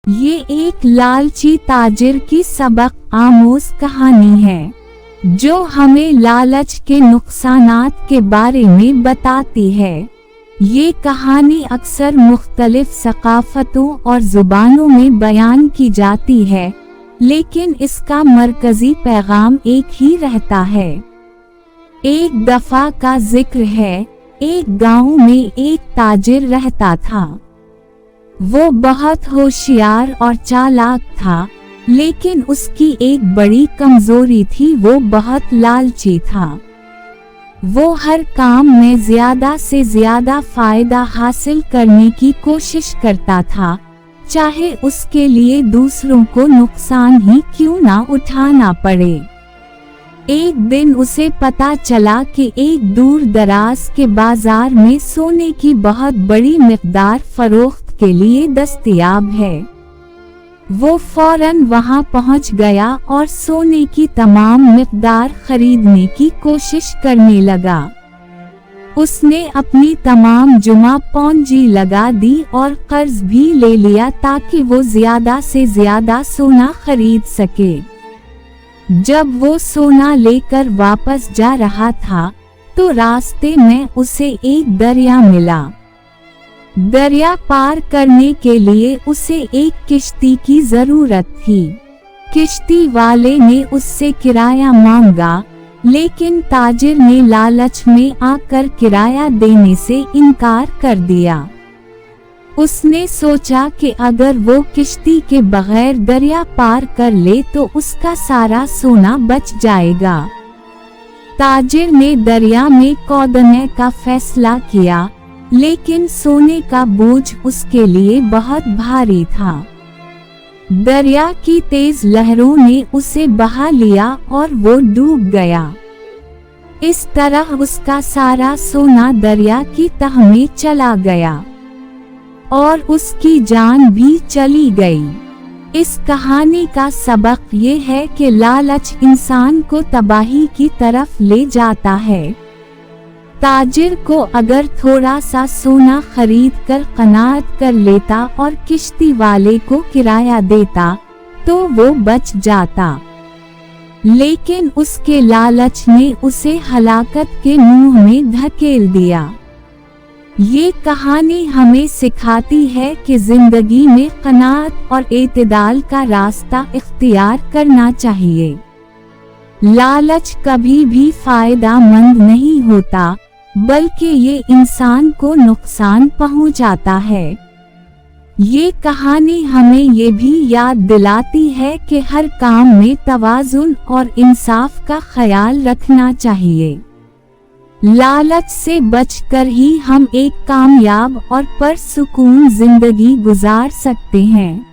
ये एक लालची ताजिर की सबक आमोज कहानी है जो हमें लालच के नुकसानात के बारे में बताती है। ये कहानी अक्सर मुख्तलिफ सकाफतों और जुबानों में बयान की जाती है, लेकिन इसका मरकजी पैगाम एक ही रहता है। एक दफा का जिक्र है, एक गांव में एक ताजिर रहता था। वो बहुत होशियार और चालाक था, लेकिन उसकी एक बड़ी कमजोरी थी, वो बहुत लालची था। वो हर काम में ज्यादा से ज्यादा फायदा हासिल करने की कोशिश करता था, चाहे उसके लिए दूसरों को नुकसान ही क्यों ना उठाना पड़े। एक दिन उसे पता चला कि एक दूर दराज के बाजार में सोने की बहुत बड़ी मिक़दार फरोख्त के लिए दस्तयाब है। वो फौरन वहां पहुंच गया और सोने की तमाम मिक़दार खरीदने की कोशिश करने लगा। उसने अपनी तमाम जुमा पूंजी लगा दी और कर्ज भी ले लिया ताकि वो ज्यादा से ज्यादा सोना खरीद सके। जब वो सोना लेकर वापस जा रहा था तो रास्ते में उसे एक दरिया मिला। दरिया पार करने के लिए उसे एक किश्ती की जरूरत थी। किश्ती वाले ने उससे किराया मांगा, लेकिन ताजिर ने लालच में आकर किराया देने से इनकार कर दिया। उसने सोचा कि अगर वो किश्ती के बगैर दरिया पार कर ले तो उसका सारा सोना बच जाएगा। ताजिर ने दरिया में कूदने का फैसला किया, लेकिन सोने का बोझ उसके लिए बहुत भारी था। दरिया की तेज लहरों ने उसे बहा लिया और वो डूब गया। इस तरह उसका सारा सोना दरिया की तह में चला गया और उसकी जान भी चली गई। इस कहानी का सबक ये है कि लालच इंसान को तबाही की तरफ ले जाता है। ताजिर को अगर थोड़ा सा सोना खरीद कर कनात कर लेता और किश्ती वाले को किराया देता तो वो बच जाता, लेकिन उसके लालच ने उसे हलाकत के मुंह में धकेल दिया। ये कहानी हमें सिखाती है कि जिंदगी में कनात और एतदाल का रास्ता इख्तियार करना चाहिए। लालच कभी भी फायदा मंद नहीं होता, बल्कि ये इंसान को नुकसान पहुंचाता है। ये कहानी हमें ये भी याद दिलाती है कि हर काम में तवाज़ुन और इंसाफ का ख्याल रखना चाहिए। लालच से बचकर ही हम एक कामयाब और पुरसुकून जिंदगी गुजार सकते हैं।